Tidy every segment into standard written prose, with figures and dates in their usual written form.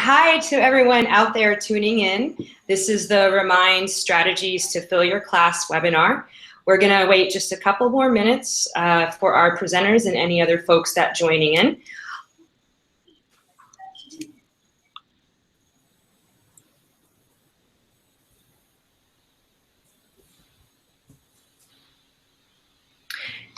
Hi to everyone out there tuning in. This is the Remind Strategies to Fill Your Class webinar. We're going to wait just a couple more minutes for our presenters and any other folks that joining in.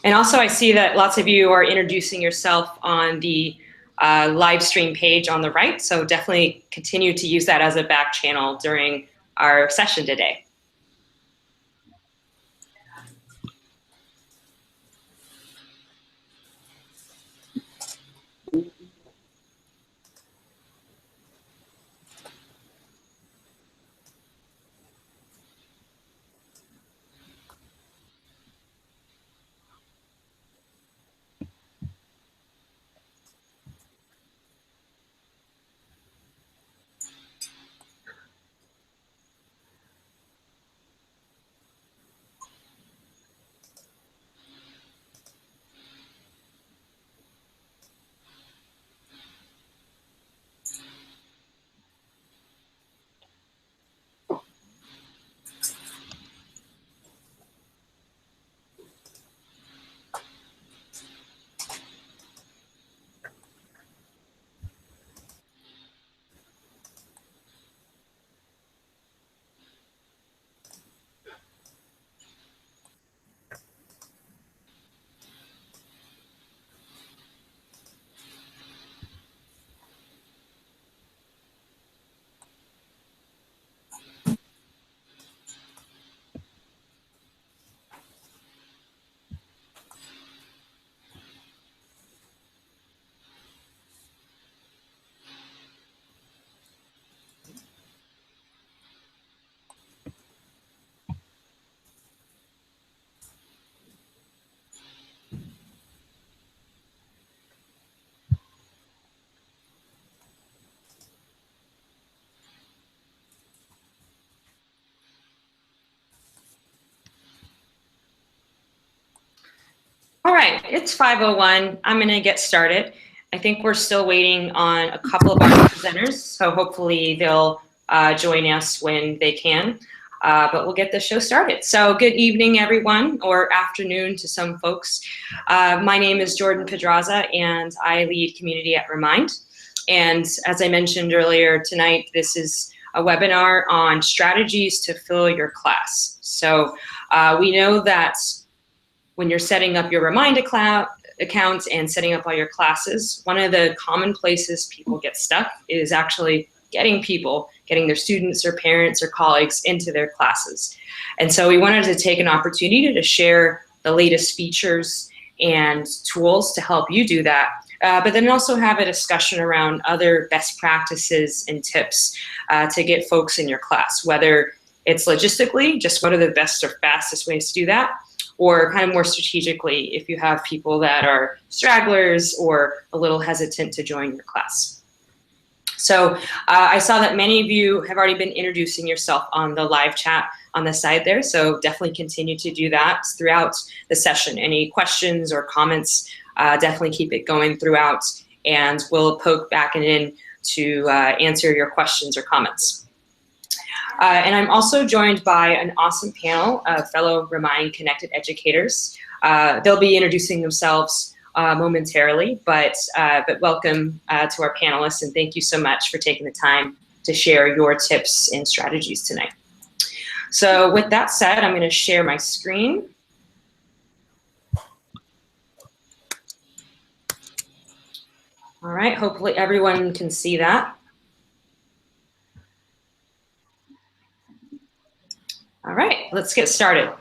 And also I see that lots of you are introducing yourself on the live stream page on the right, so definitely continue to use that as a back channel during our session today. All right, it's 5:01. I'm going to get started. I think we're still waiting on a couple of our presenters, so hopefully they'll join us when they can. But we'll get the show started. So good evening, everyone, or afternoon to some folks. My name is Jordan Pedraza, and I lead community at Remind. And as I mentioned earlier tonight, this is a webinar on strategies to fill your class. So we know that when you're setting up your Remind account and setting up all your classes, one of the common places people get stuck is actually getting their students or parents or colleagues into their classes. And so we wanted to take an opportunity to share the latest features and tools to help you do that, but then also have a discussion around other best practices and tips to get folks in your class, whether it's logistically, just what are the best or fastest ways to do that, or kind of more strategically if you have people that are stragglers or a little hesitant to join your class. So I saw that many of you have already been introducing yourself on the live chat on the side there, so definitely continue to do that throughout the session. Any questions or comments, definitely keep it going throughout, and we'll poke back in to answer your questions or comments. And I'm also joined by an awesome panel of fellow Remind Connected educators. They'll be introducing themselves momentarily, but welcome to our panelists, and thank you so much for taking the time to share your tips and strategies tonight. So with that said, I'm going to share my screen. All right, hopefully everyone can see that. All right, let's get started.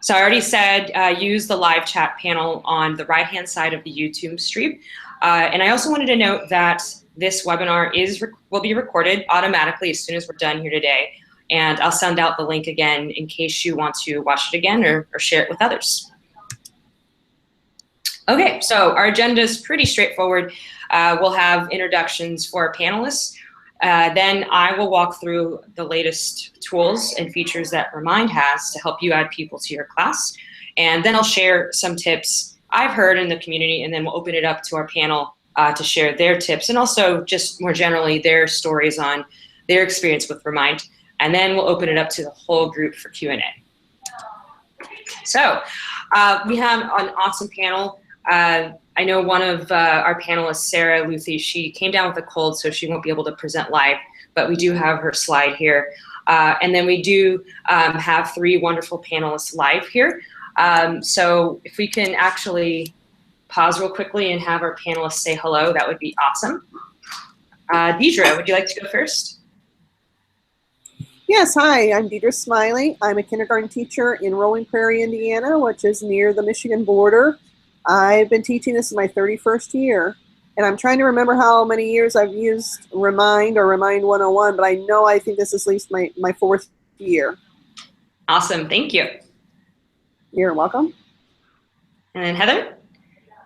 So I already said use the live chat panel on the right-hand side of the YouTube stream. And I also wanted to note that this webinar will be recorded automatically as soon as we're done here today. And I'll send out the link again in case you want to watch it again or share it with others. Okay, so our agenda is pretty straightforward. We'll have introductions for our panelists. Then I will walk through the latest tools and features that Remind has to help you add people to your class. And then I'll share some tips I've heard in the community, and then we'll open it up to our panel to share their tips and also just more generally their stories on their experience with Remind. And then we'll open it up to the whole group for Q&A. So we have an awesome panel. I know one of our panelists, Sarah Luthi, she came down with a cold, so she won't be able to present live, but we do have her slide here. And then we do have 3 wonderful panelists live here. So if we can actually pause real quickly and have our panelists say hello, that would be awesome. Deidre, would you like to go first? Yes, hi, I'm Deidre Smiley. I'm a kindergarten teacher in Rolling Prairie, Indiana, which is near the Michigan border. I've been teaching, this is my 31st year, and I'm trying to remember how many years I've used Remind or Remind 101, but I think this is at least my 4th year. Awesome, thank you. You're welcome. And then Heather?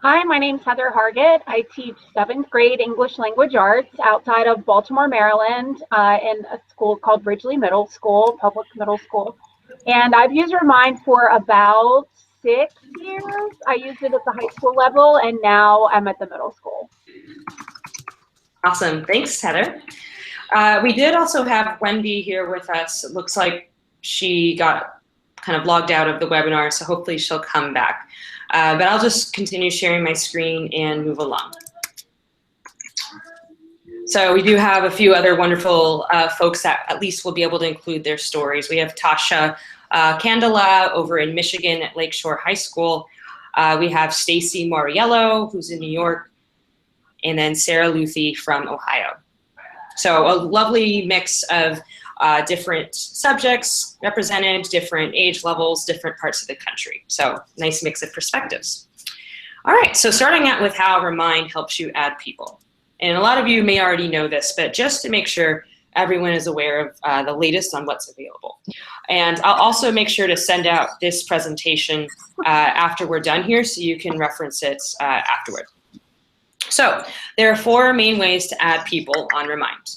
Hi, my name's Heather Hargett. I teach 7th grade English Language Arts outside of Baltimore, Maryland, in a school called Ridgely Middle School, public middle school. And I've used Remind for about 6 years. I used it at the high school level, and now I'm at the middle school. Awesome, thanks, Heather. We did also have Wendy here with us. It looks like she got kind of logged out of the webinar, so hopefully she'll come back. But I'll just continue sharing my screen and move along. So we do have a few other wonderful folks that at least will be able to include their stories. We have Tasha Candela over in Michigan at Lakeshore High School. We have Stacy Moriello, who's in New York, and then Sarah Luthi from Ohio. So a lovely mix of different subjects represented, different age levels, different parts of the country. So nice mix of perspectives. All right, so starting out with how Remind helps you add people. And a lot of you may already know this, but just to make sure everyone is aware of the latest on what's available. And I'll also make sure to send out this presentation after we're done here so you can reference it afterward. So there are 4 main ways to add people on Remind.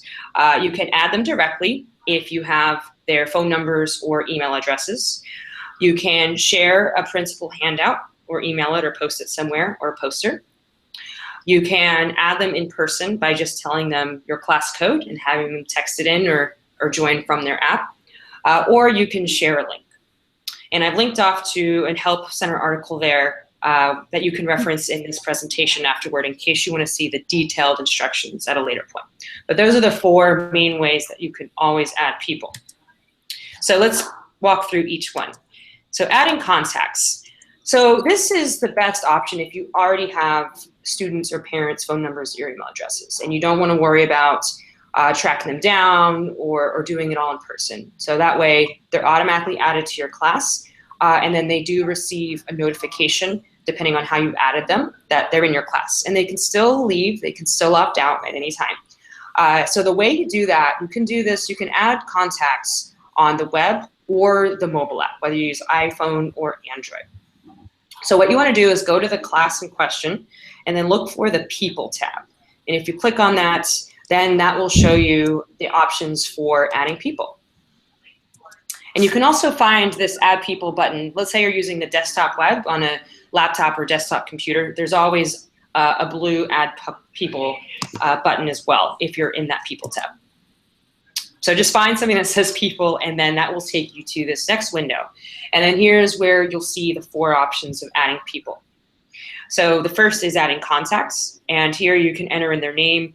You can add them directly if you have their phone numbers or email addresses. You can share a principal handout or email it or post it somewhere or a poster. You can add them in person by just telling them your class code and having them text it in or join from their app. Or you can share a link. And I've linked off to a Help Center article there that you can reference in this presentation afterward in case you want to see the detailed instructions at a later point. But those are the 4 main ways that you can always add people. So let's walk through each one. So adding contacts. So this is the best option if you already have students or parents' phone numbers or email addresses and you don't want to worry about tracking them down or doing it all in person. So that way they're automatically added to your class and then they do receive a notification depending on how you added them, that they're in your class. And they can still leave, they can still opt out at any time. So the way you do that, you can do this, you can add contacts on the web or the mobile app, whether you use iPhone or Android. So what you want to do is go to the class in question and then look for the People tab. And if you click on that, then that will show you the options for adding people. And you can also find this Add People button. Let's say you're using the desktop web on a laptop or desktop computer. There's always a blue Add People button as well if you're in that People tab. So just find something that says People, and then that will take you to this next window. And then here's where you'll see the 4 options of adding people. So the first is adding contacts, and here you can enter in their name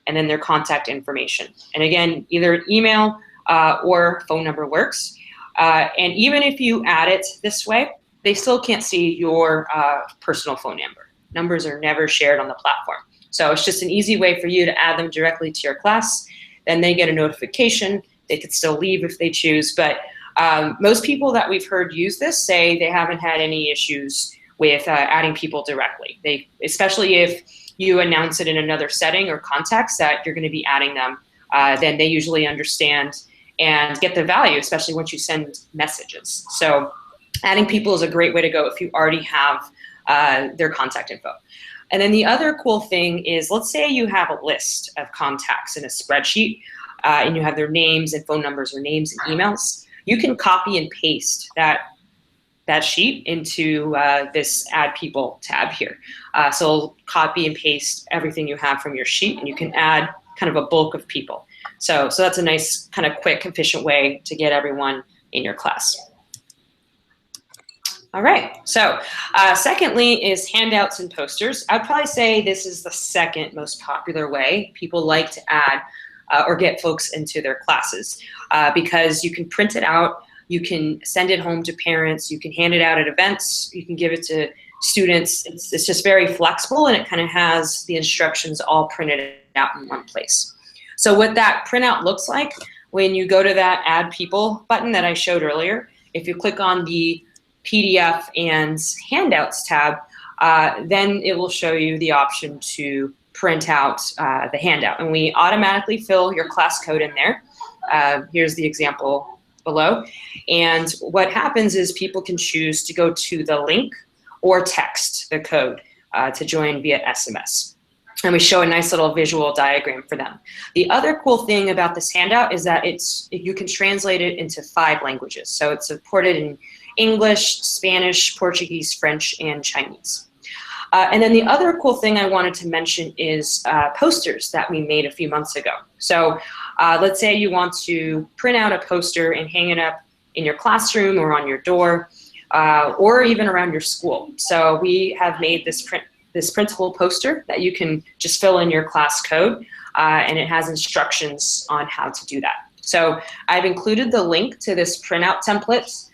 and then their contact information. And again, either email or phone number works. And even if you add it this way, they still can't see your personal phone number. Numbers are never shared on the platform. So it's just an easy way for you to add them directly to your class. Then they get a notification. They could still leave if they choose. But most people that we've heard use this say they haven't had any issues with adding people directly. Especially if you announce it in another setting or context that you're going to be adding them, then they usually understand and get the value, especially once you send messages. So adding people is a great way to go if you already have their contact info. And then the other cool thing is, let's say you have a list of contacts in a spreadsheet and you have their names and phone numbers or names and emails. You can copy and paste that that sheet into this Add People tab here. So it'll copy and paste everything you have from your sheet, and you can add kind of a bulk of people. So that's a nice kind of quick, efficient way to get everyone in your class. All right, so secondly is handouts and posters. I'd probably say this is the second most popular way people like to add or get folks into their classes because you can print it out, you can send it home to parents, you can hand it out at events, you can give it to students. It's just very flexible, and it kind of has the instructions all printed out in one place. So what that printout looks like, when you go to that Add People button that I showed earlier, if you click on the PDF and Handouts tab, then it will show you the option to print out the handout. And we automatically fill your class code in there. Here's the example below. And what happens is people can choose to go to the link or text the code to join via SMS. And we show a nice little visual diagram for them. The other cool thing about this handout is that you can translate it into 5 languages. So it's supported in English, Spanish, Portuguese, French, and Chinese. And then the other cool thing I wanted to mention is posters that we made a few months ago. So let's say you want to print out a poster and hang it up in your classroom or on your door or even around your school. So we have made this printable poster that you can just fill in your class code, and it has instructions on how to do that. So I've included the link to this printout template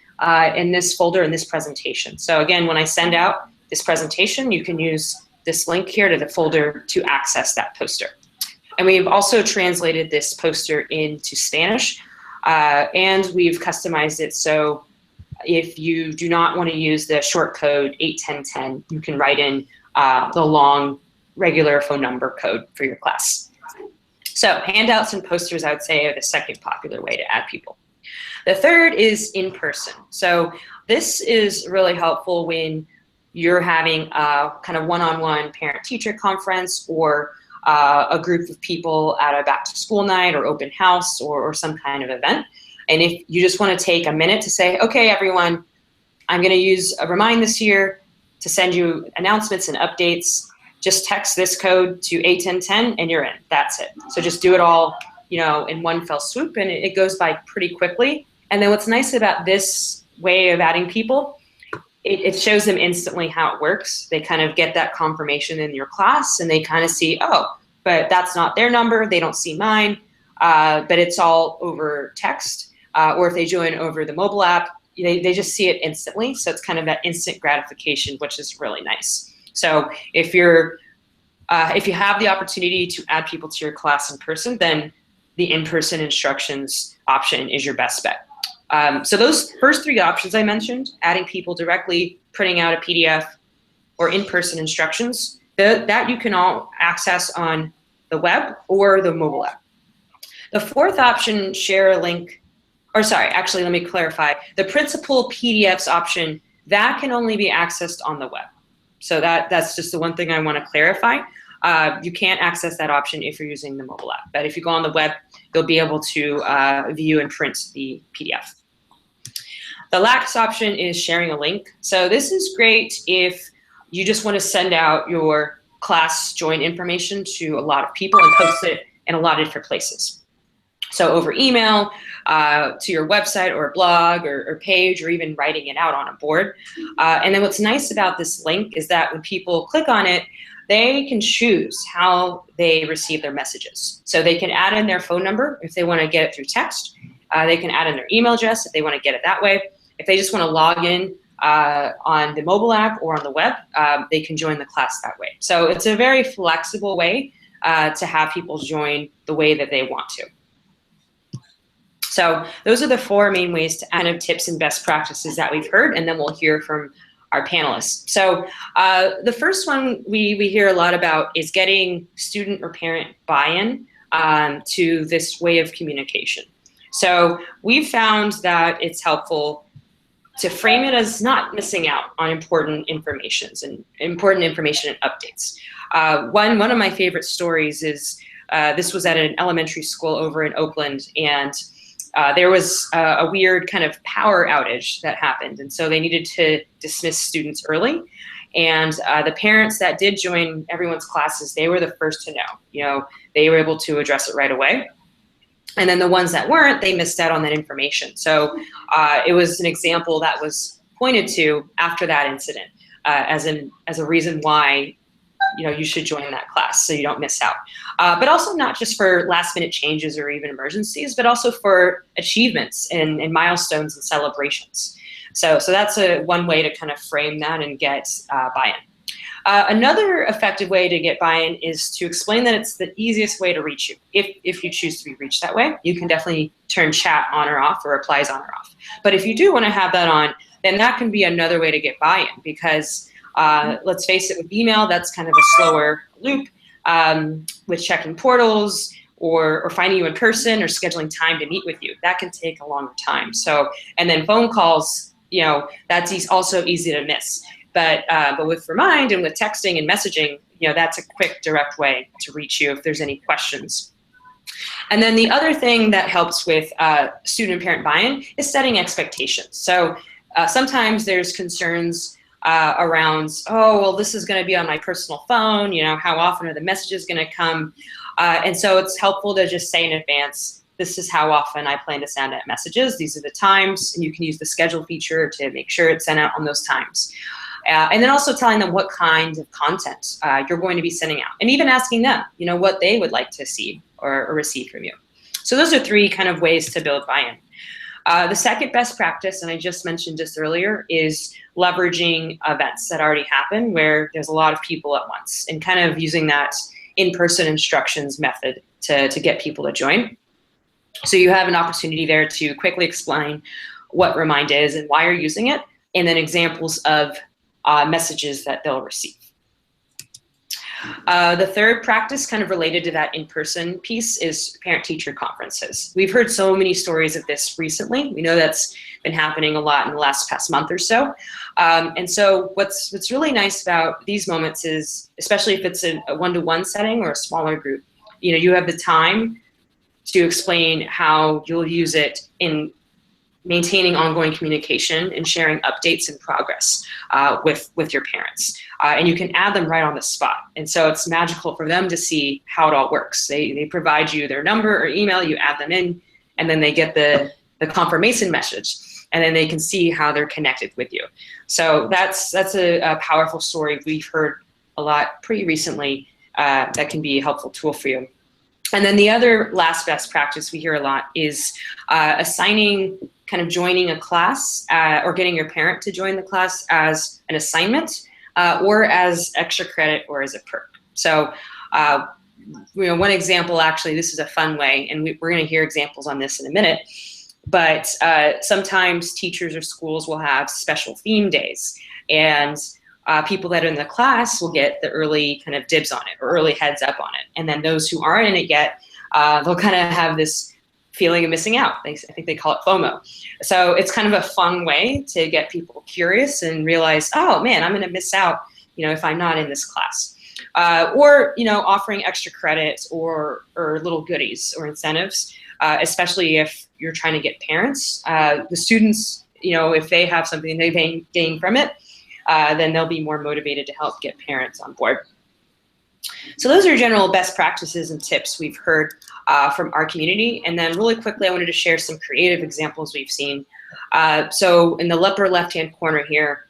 in this folder in this presentation. So again, when I send out this presentation, you can use this link here to the folder to access that poster. And we've also translated this poster into Spanish, and we've customized it so if you do not want to use the short code 81010, you can write in the long regular phone number code for your class. So handouts and posters, I would say, are the second popular way to add people. The third is in person. So this is really helpful when you're having a kind of one-on-one parent-teacher conference or a group of people at a back-to-school night or open house or some kind of event. And if you just want to take a minute to say, okay, everyone, I'm going to use a Remind this year to send you announcements and updates, just text this code to 81010 and you're in. That's it. So just do it all, in one fell swoop, and it goes by pretty quickly. And then what's nice about this way of adding people, it shows them instantly how it works. They kind of get that confirmation in your class, and they kind of see, oh, but that's not their number. They don't see mine, but it's all over text. Or if they join over the mobile app, they just see it instantly. So it's kind of that instant gratification, which is really nice. So if you have the opportunity to add people to your class in person, then the in-person instructions option is your best bet. So those first 3 options I mentioned, adding people directly, printing out a PDF, or in-person instructions, that you can all access on the web or the mobile app. The 4th option, share a link, or sorry, actually, let me clarify. The principal PDFs option, that can only be accessed on the web. So that's just the one thing I want to clarify. You can't access that option if you're using the mobile app. But if you go on the web, you'll be able to view and print the PDF. The last option is sharing a link. So this is great if you just want to send out your class join information to a lot of people and post it in a lot of different places. So over email, to your website or a blog or page, or even writing it out on a board. And then what's nice about this link is that when people click on it, they can choose how they receive their messages. So they can add in their phone number if they want to get it through text. They can add in their email address if they want to get it that way. If they just want to log in on the mobile app or on the web, they can join the class that way. So it's a very flexible way to have people join the way that they want to. So those are the 4 main ways to add tips and best practices that we've heard, and then we'll hear from our panelists. So the first one we hear a lot about is getting student or parent buy-in to this way of communication. So we've found that it's helpful to frame it as not missing out on important information and updates. One of my favorite stories is this was at an elementary school over in Oakland, and there was a weird kind of power outage that happened, and so they needed to dismiss students early. And the parents that did join everyone's classes, they were the first to know. You know, they were able to address it right away. And then the ones that weren't, they missed out on that information. So it was an example that was pointed to after that incident as a reason why, you know, you should join that class so you don't miss out. But also not just for last minute changes or even emergencies, but also for achievements and milestones and celebrations. So that's one way to kind of frame that and get buy-in. Another effective way to get buy-in is to explain that it's the easiest way to reach you. If you choose to be reached that way, you can definitely turn chat on or off or replies on or off. But if you do want to have that on, then that can be another way to get buy-in, because let's face it, with email, that's kind of a slower loop. With checking portals or finding you in person or scheduling time to meet with you, that can take a longer time. So, and then phone calls, you know, that's also easy to miss. But with Remind and with texting and messaging, you know, that's a quick, direct way to reach you if there's any questions. And then the other thing that helps with student and parent buy-in is setting expectations. So sometimes there's concerns around, oh, well, this is going to be on my personal phone. You know, how often are the messages going to come? And so it's helpful to just say in advance, this is how often I plan to send out messages. These are the times, and you can use the schedule feature to make sure it's sent out on those times. And then also telling them what kind of content you're going to be sending out, and even asking them, you know, what they would like to see or receive from you. So those are three kind of ways to build buy-in. The second best practice, and I just mentioned this earlier, is leveraging events that already happen where there's a lot of people at once, and kind of using that in-person instructions method to get people to join. So you have an opportunity there to quickly explain what Remind is and why you're using it, and then examples of messages that they'll receive. The third practice, kind of related to that in-person piece, is parent-teacher conferences. We've heard so many stories of this recently. We know that's been happening a lot in the past month or so. And so what's really nice about these moments is, especially if it's a one-to-one setting or a smaller group, you know, you have the time to explain how you'll use it in maintaining ongoing communication and sharing updates and progress with your parents. And you can add them right on the spot. And so it's magical for them to see how it all works. They provide you their number or email, you add them in, and then they get the confirmation message. And then they can see how they're connected with you. So that's a powerful story we've heard a lot pretty recently that can be a helpful tool for you. And then the other last best practice we hear a lot is assigning, kind of joining a class or getting your parent to join the class as an assignment or as extra credit or as a perk. So you know, one example, actually, this is a fun way, and we're going to hear examples on this in a minute, but sometimes teachers or schools will have special theme days, and people that are in the class will get the early kind of dibs on it or early heads up on it. And then those who aren't in it yet, they'll kind of have this feeling of missing out. I think they call it FOMO. So it's kind of a fun way to get people curious and realize, oh man, I'm gonna miss out, you know, if I'm not in this class. Or, you know, offering extra credit or little goodies or incentives, especially if you're trying to get parents. The students, you know, if they have something they gain from it, then they'll be more motivated to help get parents on board. So those are general best practices and tips we've heard from our community. And then really quickly, I wanted to share some creative examples we've seen. So in the upper left-hand corner here,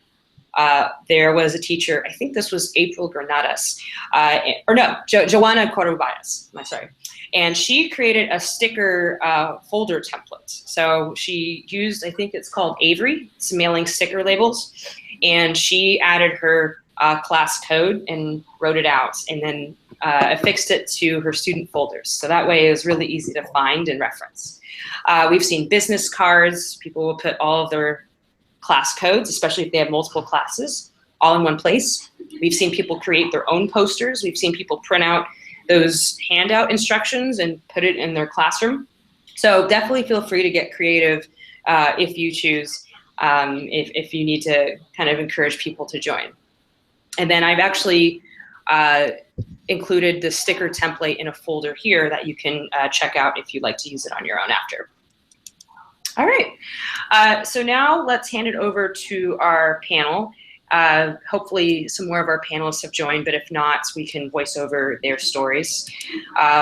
there was a teacher, I think this was April Granadas, Joanna Corobayas, sorry. And she created a sticker folder template. So she used, I think it's called Avery, it's mailing sticker labels. And she added her class code and wrote it out, and then affixed it to her student folders. So that way it was really easy to find and reference. We've seen business cards. People will put all of their class codes, especially if they have multiple classes, all in one place. We've seen people create their own posters. We've seen people print out those handout instructions and put it in their classroom. So definitely feel free to get creative if you choose, if you need to kind of encourage people to join. And then I've actually included the sticker template in a folder here that you can check out if you'd like to use it on your own after. All right. So now let's hand it over to our panel. Hopefully some more of our panelists have joined, but if not, we can voice over their stories.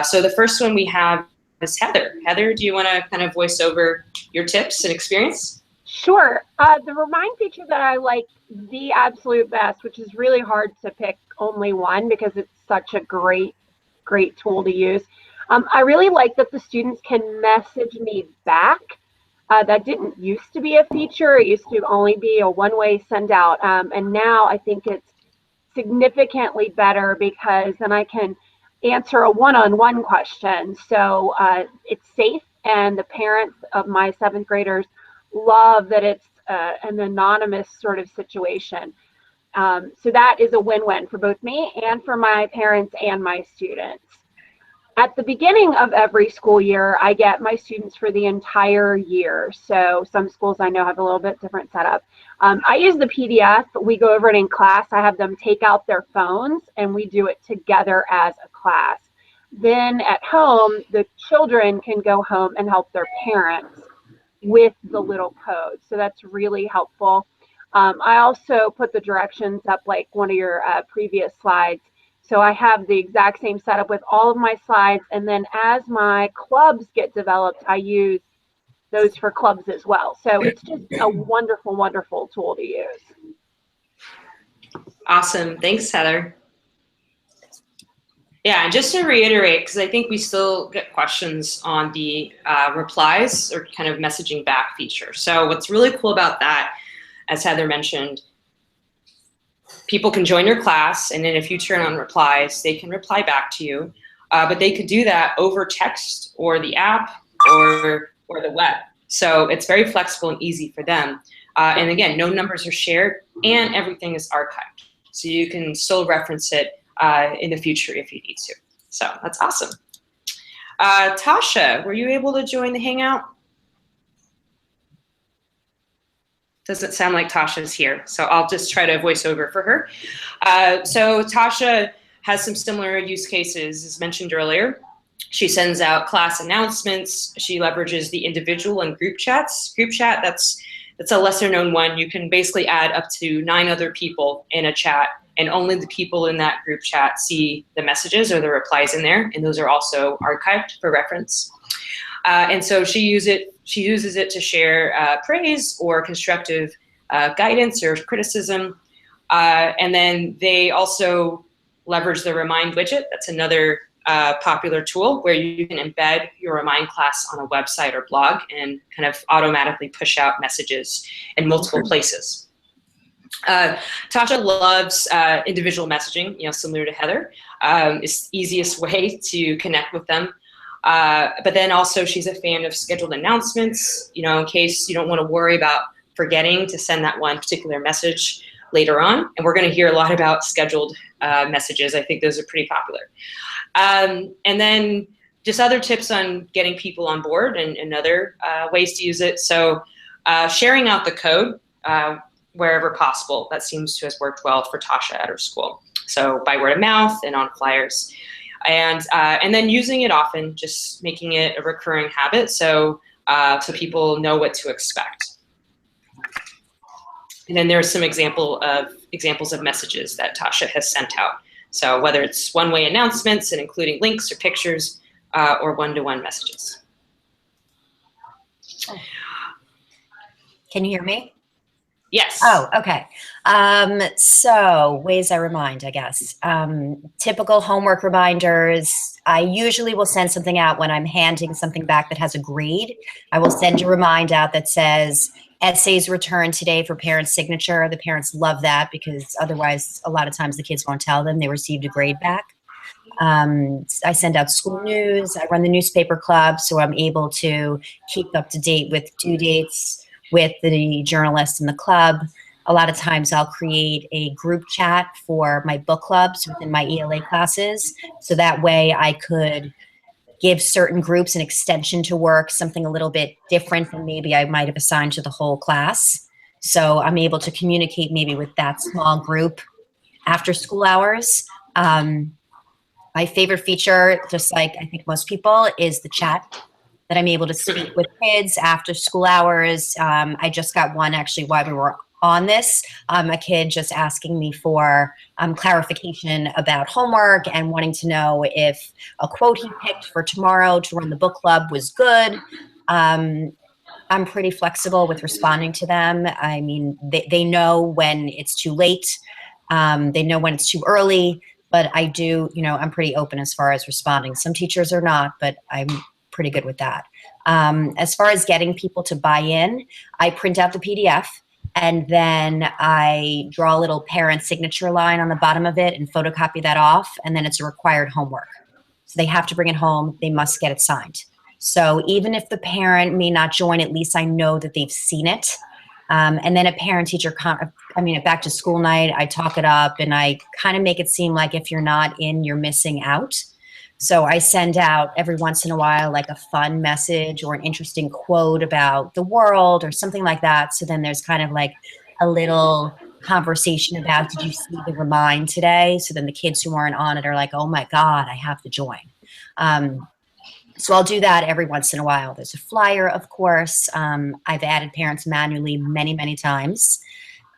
So the first one we have is Heather. Heather, do you want to kind of voice over your tips and experience? Sure. The remind feature that I like the absolute best, which is really hard to pick only one because it's such a great tool to use. I really like that the students can message me back. That didn't used to be a feature. It used to only be a one-way send out. And now I think it's significantly better because then I can answer a one-on-one question. So it's safe, and the parents of my 7th graders love that it's an anonymous sort of situation. So that is a win-win for both me and for my parents and my students. At the beginning of every school year, I get my students for the entire year. So some schools I know have a little bit different setup. I use the PDF. We go over it in class. I have them take out their phones and we do it together as a class. Then at home, the children can go home and help their parents with the little code. So that's really helpful. I also put the directions up like one of your previous slides. So I have the exact same setup with all of my slides. And then as my clubs get developed, I use those for clubs as well. So it's just a wonderful, wonderful tool to use. Awesome. Thanks, Heather. Yeah, and just to reiterate, because I think we still get questions on the replies or kind of messaging back feature. So what's really cool about that, as Heather mentioned, people can join your class, and then if you turn on replies, they can reply back to you. But they could do that over text or the app or the web. So it's very flexible and easy for them. And again, no numbers are shared, and everything is archived. So you can still reference it in the future if you need to. So that's awesome. Tasha, were you able to join the Hangout? Doesn't sound like Tasha's here, so I'll just try to voice over for her. So Tasha has some similar use cases as mentioned earlier. She sends out class announcements. She leverages the individual and group chats. Group chat, that's a lesser known one. You can basically add up to 9 other people in a chat, and only the people in that group chat see the messages or the replies in there, and those are also archived for reference. And so she uses it to share praise or constructive guidance or criticism. And then they also leverage the Remind widget. That's another popular tool where you can embed your Remind class on a website or blog and kind of automatically push out messages in multiple places. Tasha loves individual messaging, similar to Heather. It's the easiest way to connect with them. But then also she's a fan of scheduled announcements, in case you don't want to worry about forgetting to send that one particular message later on. And we're going to hear a lot about scheduled messages. I think those are pretty popular. And then just other tips on getting people on board and other ways to use it. So sharing out the code wherever possible. That seems to have worked well for Tasha at her school. So by word of mouth and on flyers. And then using it often, just making it a recurring habit so people know what to expect. And then there's some examples of messages that Tasha has sent out. So whether it's one-way announcements and including links or pictures or one-to-one messages. Can you hear me? Yes. Oh, okay. So ways I remind, I guess. Typical homework reminders. I usually will send something out when I'm handing something back that has a grade. I will send a remind out that says, essays returned today for parent signature. The parents love that because otherwise a lot of times the kids won't tell them they received a grade back. I send out school news. I run the newspaper club, so I'm able to keep up to date with due dates with the journalists in the club. A lot of times I'll create a group chat for my book clubs within my ELA classes. So that way I could give certain groups an extension to work, something a little bit different than maybe I might have assigned to the whole class. So I'm able to communicate maybe with that small group after school hours. My favorite feature, just like I think most people, is the chat. that I'm able to speak with kids after school hours. I just got one actually while we were on this, a kid just asking me for clarification about homework and wanting to know if a quote he picked for tomorrow to run the book club was good. I'm pretty flexible with responding to them. I mean, they know when it's too late. They know when it's too early, but I do, you know, I'm pretty open as far as responding. Some teachers are not, but I'm pretty good with that. As far as getting people to buy in, I print out the PDF and then I draw a little parent signature line on the bottom of it and photocopy that off. And then it's a required homework. So they have to bring it home. They must get it signed. So even if the parent may not join, at least I know that they've seen it. And then a parent-teacher, at back to school night, I talk it up and I kind of make it seem like if you're not in, you're missing out. So I send out every once in a while like a fun message or an interesting quote about the world or something like that. So then there's kind of like a little conversation about, did you see the remind today? So then the kids who aren't on it are like, oh my God, I have to join. So I'll do that every once in a while. There's a flyer, of course. I've added parents manually many, many times.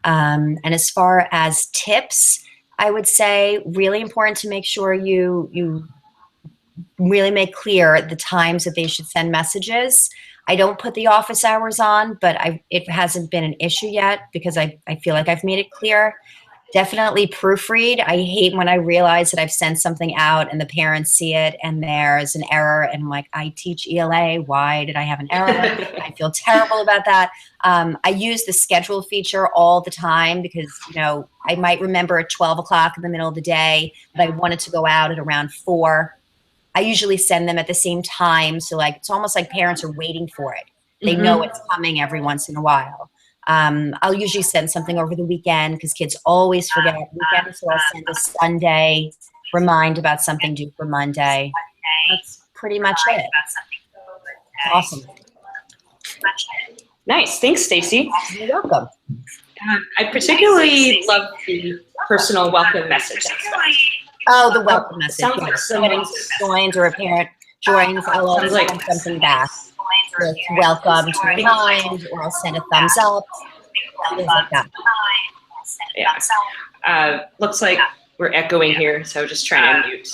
And as far as tips, I would say really important to make sure you really make clear the times that they should send messages. I don't put the office hours on, but it hasn't been an issue yet because I feel like I've made it clear. Definitely proofread. I hate when I realize that I've sent something out and the parents see it and there's an error and I'm like, I teach ELA. Why did I have an error? I feel terrible about that. I use the schedule feature all the time because, you know, I might remember at 12 o'clock in the middle of the day that I wanted to go out at around 4. I usually send them at the same time. So like, it's almost like parents are waiting for it. They know it's coming every once in a while. I'll usually send something over the weekend because kids always forget weekend. So I'll send a Sunday remind about something due for Monday. That's pretty much it. Awesome. Nice. Thanks, Stacy. You're welcome. I particularly love the personal welcome message. Oh, the welcome message. Sounds like Somebody joins or a parent joins, I'll always send something back. With welcome to remind, or I'll send a thumbs up, things like that. Yeah. Looks like we're echoing here, so just trying to mute.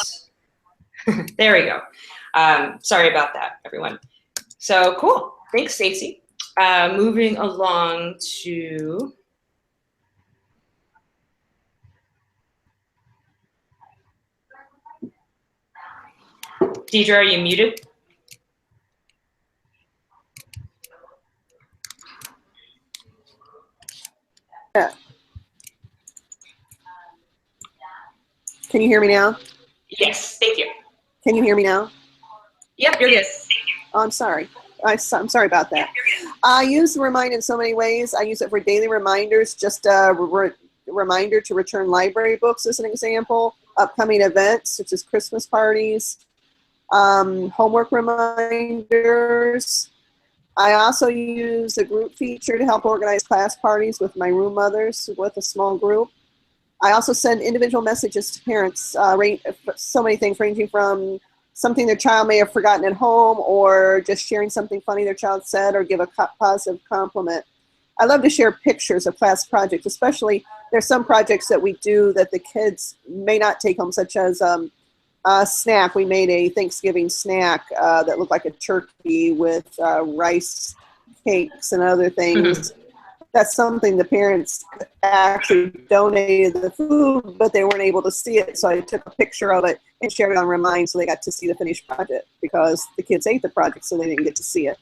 There we go. Sorry about that, everyone. So cool. Thanks, Stacy. Moving along to Deidre, are you muted? Yeah. Can you hear me now? Yes, thank you. Can you hear me now? Yep, you're good. Oh, I'm sorry. I'm sorry about that. I use Remind in so many ways. I use it for daily reminders, just a reminder to return library books as an example, upcoming events such as Christmas parties, homework reminders. I also use the group feature to help organize class parties with my room mothers with a small group. I also send individual messages to parents, so many things ranging from something their child may have forgotten at home or just sharing something funny their child said or give a positive compliment. I love to share pictures of class projects, especially there's some projects that we do that the kids may not take home, such as a snack. We made a Thanksgiving snack that looked like a turkey with rice cakes and other things. That's something the parents actually donated the food, but they weren't able to see it. So I took a picture of it and shared it on Remind so they got to see the finished project because the kids ate the project so they didn't get to see it.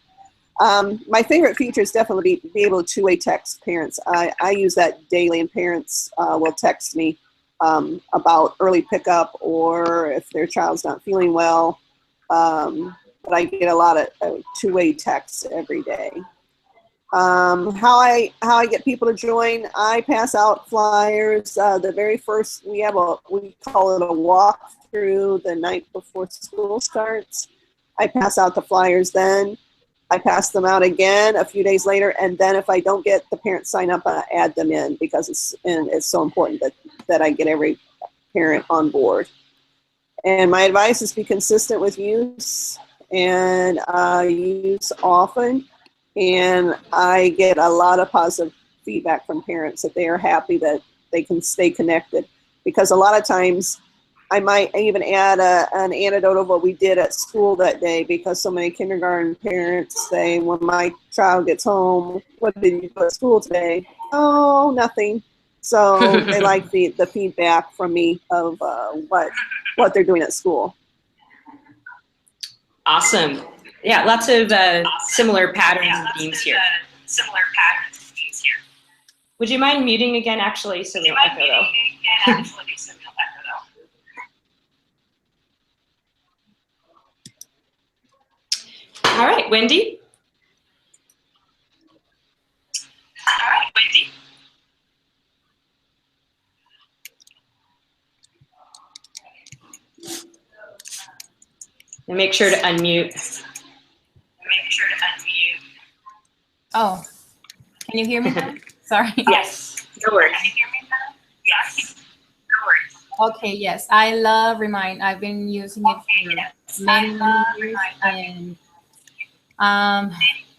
My favorite feature is definitely be able to two-way text parents. I use that daily and parents will text me about early pickup or if their child's not feeling well. But I get a lot of two-way texts every day. How I get people to join, I pass out flyers. The very first, we call it a walkthrough the night before school starts. I pass out the flyers then. I pass them out again a few days later, and then if I don't get the parents sign up, I add them in because it's so important that I get every parent on board. And my advice is be consistent with use and I use often, and I get a lot of positive feedback from parents that they are happy that they can stay connected, because a lot of times I might even add an anecdote of what we did at school that day, because so many kindergarten parents say, when my child gets home, what did you do at school today? Oh, nothing. So they like the feedback from me of what they're doing at school. Awesome. Yeah, lots of similar patterns and themes here. Would you mind muting again, actually, so we don't echo, though? All right, Wendy. And make sure to unmute. Oh, can you hear me now? Sorry. Yes. No worries. Okay, yes. I love Remind. I've been using it for many years, and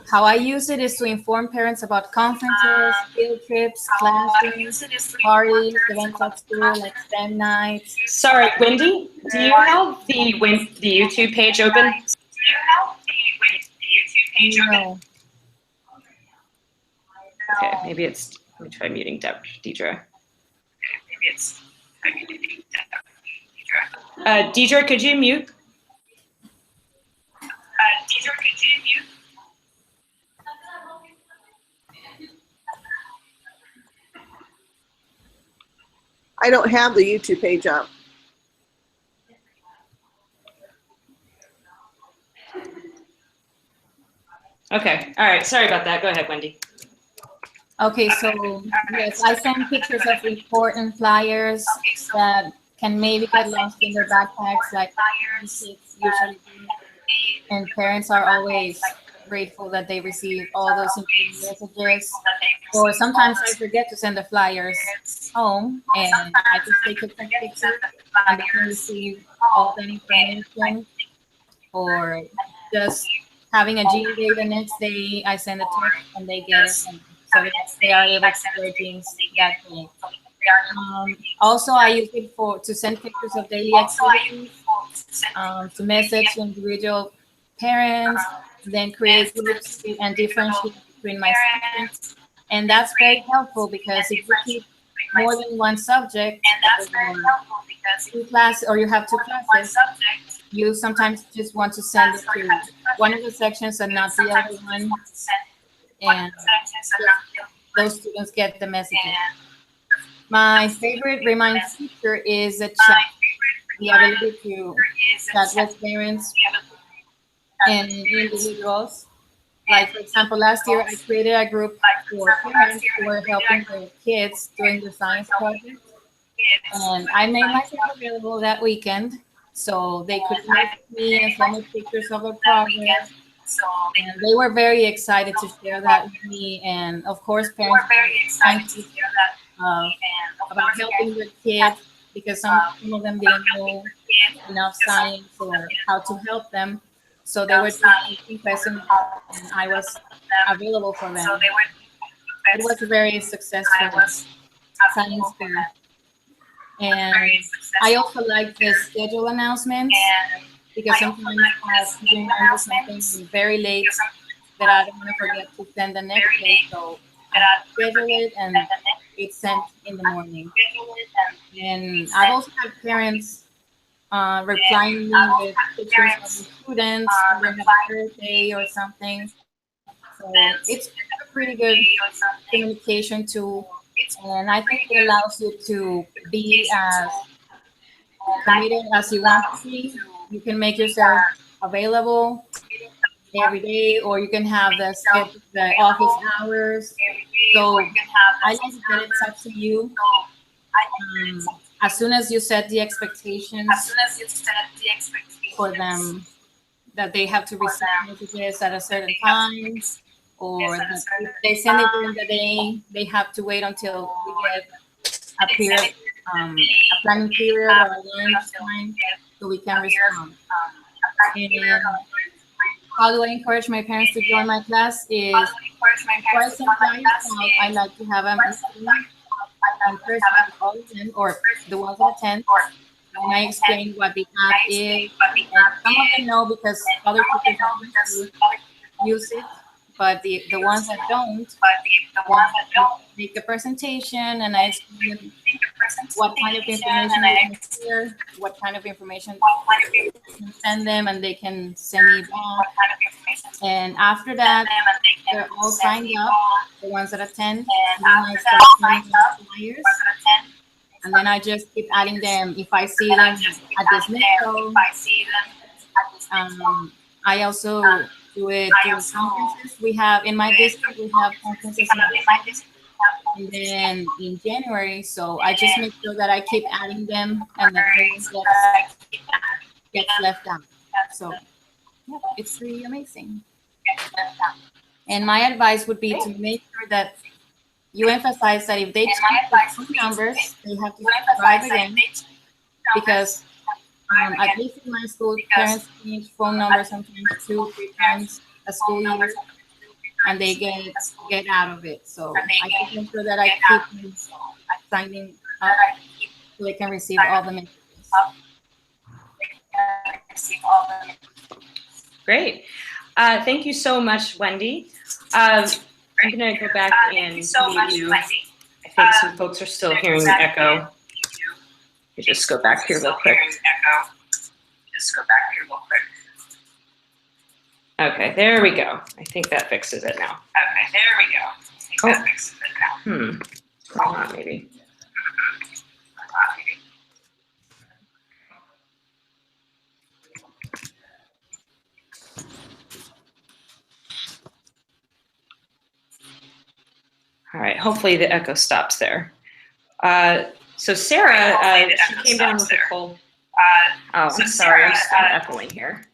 how I use it is to inform parents about conferences, field trips, classes, parties, events at school, like STEM nights. Sorry, Wendy, do you have the YouTube page open? No. Okay, maybe it's, let me try muting Deidre. Deidre, could you mute? I don't have the YouTube page up. Okay, all right, sorry about that. Go ahead, Wendy. Okay, so yes, I send pictures of important flyers that can maybe get lost in their backpacks, like kids usually do. And parents are always grateful that they receive all those important messages. Or sometimes I forget to send the flyers home, and I just take a quick picture and they can receive all the information. Or just having a G day the next day, I send a text and they get it. And so they are able to wear jeans that day. Also, I use it to send pictures of daily activities, to message individual parents, then create groups and differentiate between my students. And that's very helpful, because if you keep more than one subject, or you have two classes, you sometimes just want to send it to one of the sections and not the other one. And those students get the messages. My favorite Remind feature is a chat, the ability to chat with parents and individuals. Like, for example, last year I created a group for parents who were helping their kids doing the science project. And I made myself available that weekend so they could connect with me and send me pictures of their progress. And they were very excited to share that with me. And of course, parents were very excited about helping with kids, because some of them didn't know enough science or how to help them. So they were taking present, and I was available for them. It was a very successful science fair. And I also like the schedule announcements, because sometimes I'm doing something very late that I don't want to forget to send the next day. So I schedule it and it's sent in the morning. And I've also had parents replying me with pictures of the students when they have a birthday or something. So it's a pretty good communication tool. And I think it allows you to be as committed as you want to be. You can make yourself available every day, or you can have the office hours. So I like that it's up to you. As soon as you set the expectations for them, that they have to receive messages at a certain time, or that if they send it during the day, they have to wait until we get a period, a planning period or a lunch time, so we can respond. And how do I encourage my parents to join my class is, before I send flyers out, I like to have them in person with all of them, or the ones that attend, and I explain what the app is. And some of them know because other teachers have to use it, but the ones that don't, make a presentation, and I explain them what kind of information they can share, what kind of information I can send them, and they can send me back. And after that, they're all signed up, the ones that attend, and then I start sending out flyers. And then I just keep adding them if I see them at this show. I also do it during conferences. We have, in my district, we have conferences and then in January. So I just make sure that I keep adding them, and then no one gets left out. So yeah, it's pretty amazing. And my advice would be to make sure that you emphasize that if they change the numbers, they have to subscribe again, because at least in my school, parents change phone numbers sometimes 2-3 times a school year, and they get out of it. So I just make sure that I keep them signing up so they can receive all the messages. Great. Thank you so much, Wendy. I'm going to go back and mute you. I think some folks are still hearing the echo. You just go back here real quick. Okay, there we go. I think that fixes it now. Hold on, maybe. All right, hopefully the echo stops there. So Sarah, she came down with a cold. Oh, I'm sorry, I'm still echoing here.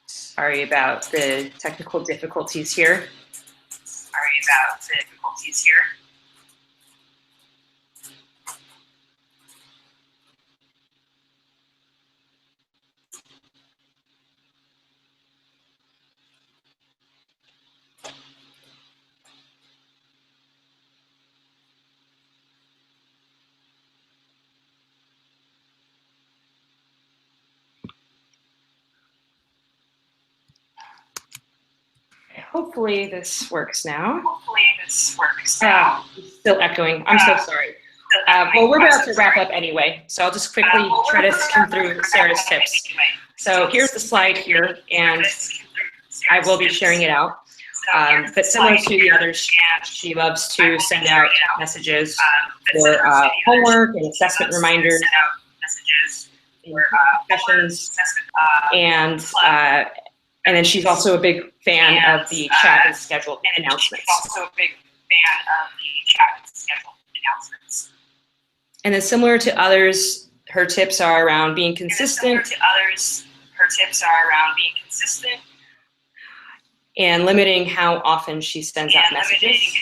Sorry about the technical difficulties here. Hopefully this works now. Still echoing. I'm so sorry. Well, we're about to wrap up anyway, so I'll just quickly try to skim through Sarah's tips. So here's the slide here, and I will be sharing it out. But similar to the others, she loves to send out messages for homework and assessment reminders, sessions, and then she's also a big fan of the chat and scheduled announcements. And then similar to others, her tips are around being consistent. And limiting how often she sends out messages.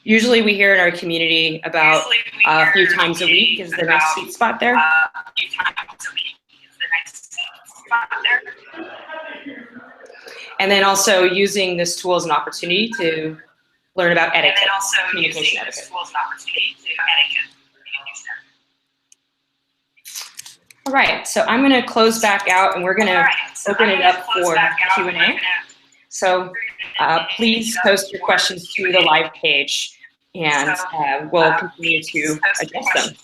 Usually we hear in our community about a few times a week is the nice sweet spot there. And then also using this tool as an opportunity to learn about etiquette, communication etiquette. All right, so I'm going to close back out, and we're going to open it up for Q&A. So please post your questions to the live page, and we'll continue to address them.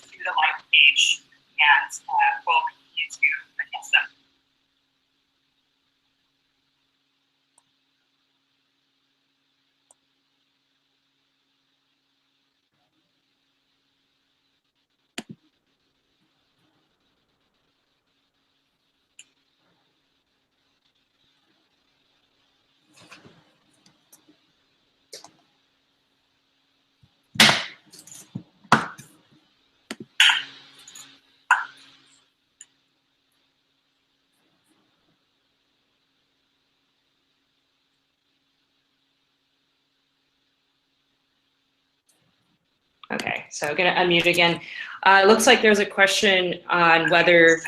Okay, so I'm gonna unmute again. It looks like there's a question on whether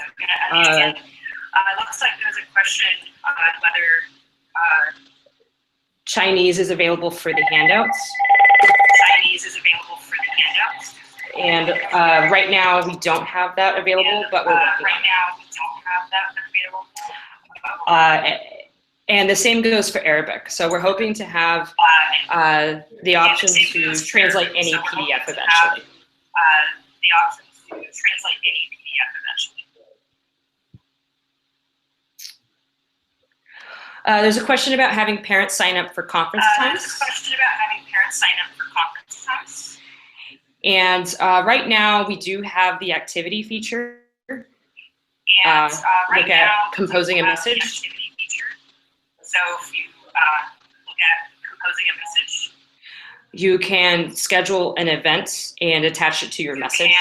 Chinese is available for the handouts. And right now we don't have that available, but we're working on it. And the same goes for Arabic. So we're hoping to have the option to translate any PDF eventually. There's a question about having parents sign up for conference times. And right now we do have the activity feature. Look at composing a message. So if you look at composing a message, you can schedule an event and attach it to your message.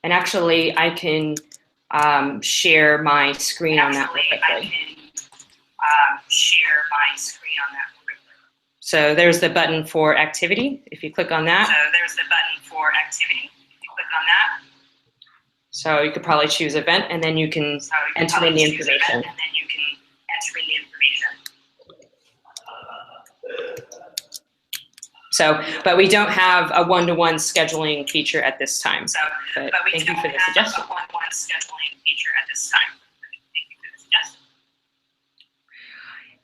And actually, I can share my screen on that real quickly. So there's the button for activity. If you click on that. So you could probably choose event, and then you can enter in the information. So, but we don't have a one-to-one scheduling feature at this time. But thank you for the suggestion.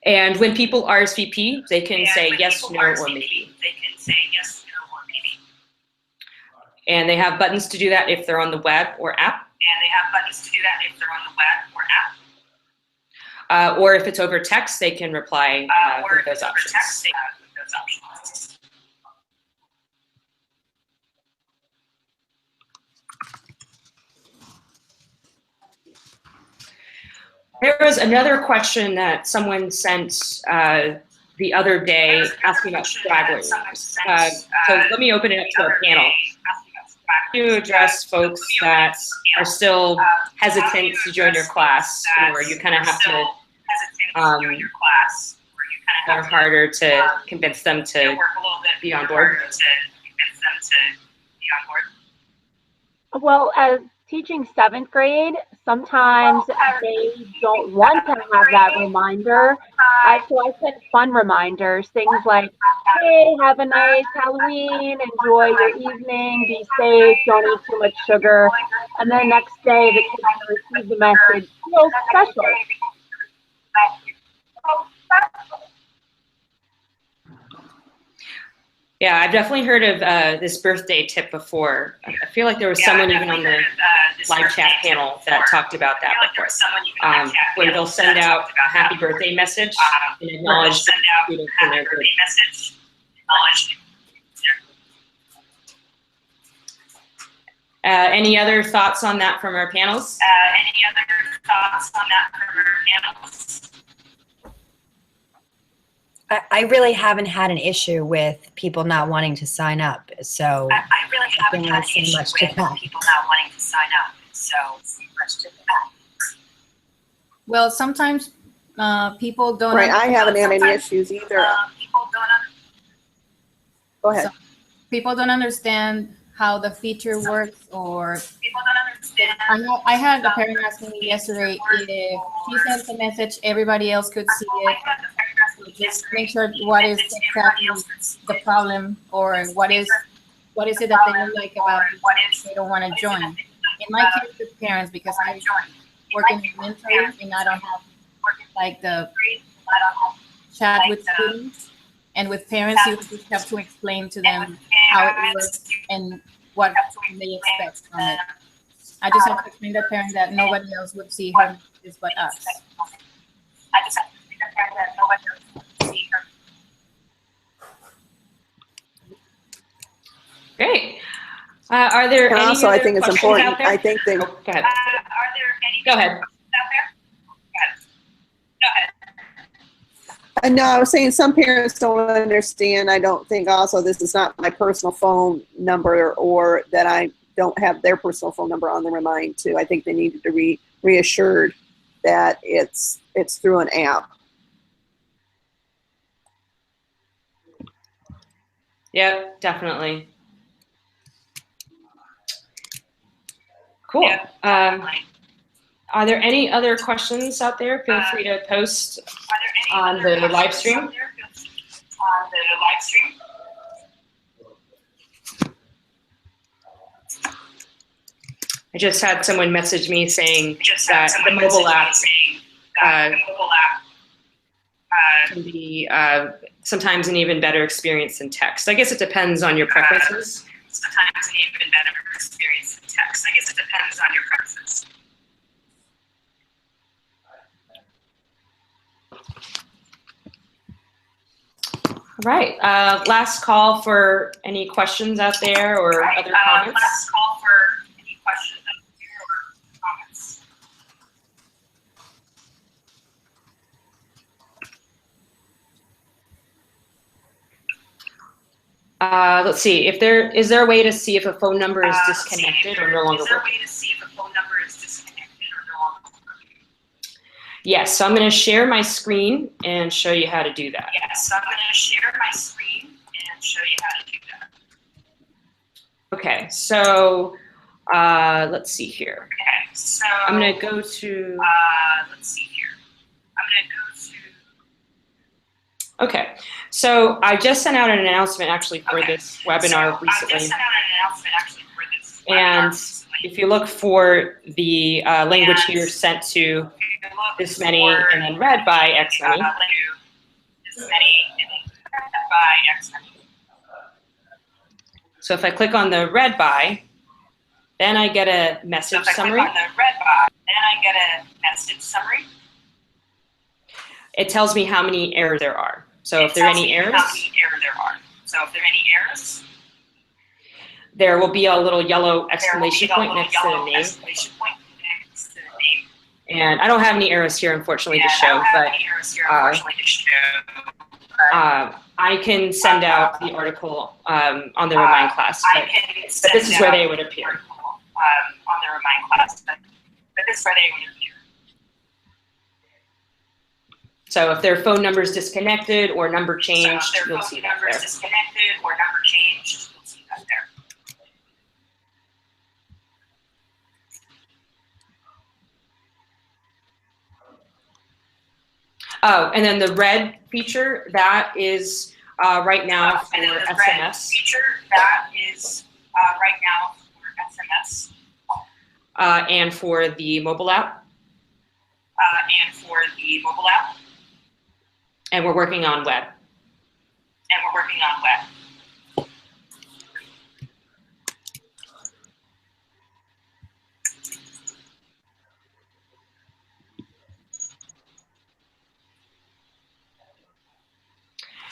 And when people RSVP, they can say yes, no, or maybe. And they have buttons to do that if they're on the web or app. Or if it's over text, they can reply with those options. There was another question that someone sent the other day asking about stragglers. So let me open it up to our panel. To address folks that are still hesitant to join your class, or you kind of have to work harder to convince them to be on board. Well, as teaching 7th grade, sometimes they don't want to have that reminder. So I send fun reminders, things like, hey, have a nice Halloween, enjoy your evening, be safe, don't eat too much sugar. And then the next day, the kids receive the message, feel special. Yeah, I've definitely heard of this birthday tip before. I feel like there was someone even on the live chat panel that talked about that before, where they'll send out a happy birthday message and acknowledge the students in their group. Any other thoughts on that from our panels? I really haven't had an issue with people not wanting to sign up, so I really haven't had an issue with people not wanting to sign up. So much to that. Well, sometimes people don't. Right, I haven't had any issues either. Go ahead. So people don't understand how the feature works, or people don't understand. I had a parent ask me yesterday if she sends a message, everybody else could see it. Just make sure what is exactly the problem, or what is it that they don't like about it, they don't want to join. In my case with parents, because I work in mentoring and I don't have like the chat with students, and with parents you just have to explain to them how it works and what they expect from it. I just have to explain to the parent that nobody else would see her messages but us. Great. Are there And any also, other I think it's questions important. out there? I think they. Oh, go ahead. Go ahead. No, I was saying some parents don't understand. I don't think also this is not my personal phone number, or that I don't have their personal phone number on the remind too. I think they needed to be reassured that it's through an app. Yep, definitely. Cool. Are there any other questions out there? Feel free to post on the live stream. I just had someone message me saying that the mobile app can be sometimes an even better experience than text. I guess it depends on your preferences. Sometimes an even better experience than text. I guess it depends on your preferences. All right. Last call for any questions out there or other comments. Last call for any questions out there or comments. Let's see. Is there a way to see if a phone number is disconnected or no longer working? Yes, so I'm going to share my screen and show you how to do that. Yes, so I'm going to share my screen and show you how to do that. Okay, so let's see here. Okay, so I'm going to go to. Let's see here. I'm going to go to. Okay, so I just sent out an announcement actually for this webinar recently. I just sent out an announcement actually for this webinar recently. If you look for the language here sent to this many and then read by X many. So if I click on the read by, then I get a message summary. It tells me how many errors there are. So if there are any errors, there will be a little yellow exclamation point next to the name. And I don't have any errors here, unfortunately, to show, but I can send out the article on the Remind class, but this is where they would appear. So if their phone number is disconnected or number changed, you'll see that there. Oh, and then the red feature, that is right now for SMS. And for the mobile app. And we're working on web.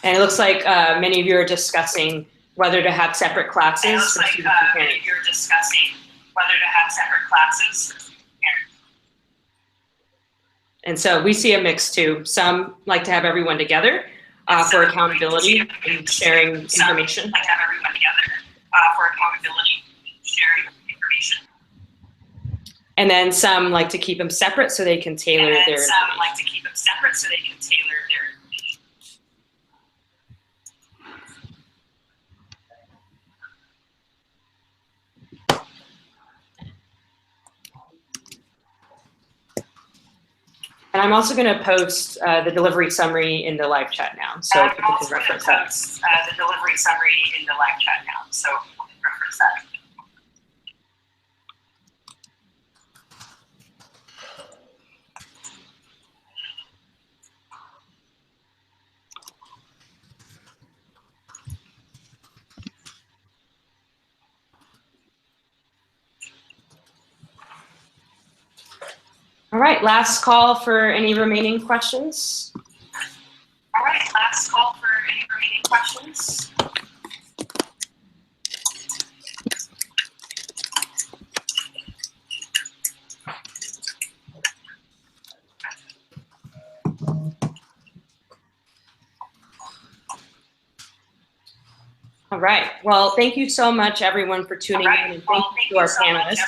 And it looks like many of you are discussing whether to have separate classes for students and parents. And so we see a mix too. Some like to have everyone together for accountability and sharing information. And then some like to keep them separate so they can tailor their information. And I'm also going to post the delivery summary in the live chat now, so people can reference that. All right, last call for any remaining questions. All right, well, thank you so much, everyone, for tuning in, and thank you to our panelists.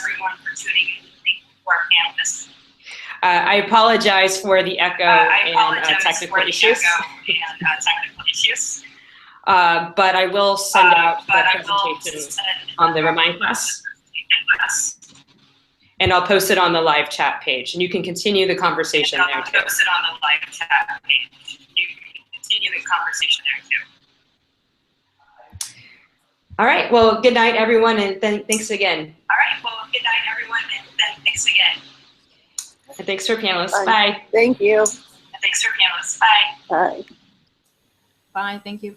I apologize for the echo and technical issues. but I will send out the presentation on the Remind class. And I'll post it on the live chat page, and you can continue the conversation there too. Post it on the live chat page. You can continue the conversation there too. All right. Well, good night, everyone, and thanks again. All right. Well, good night, everyone, and thanks again. And thanks for panelists. Bye. Thank you. And thanks for panelists. Bye. Bye. Bye. Thank you.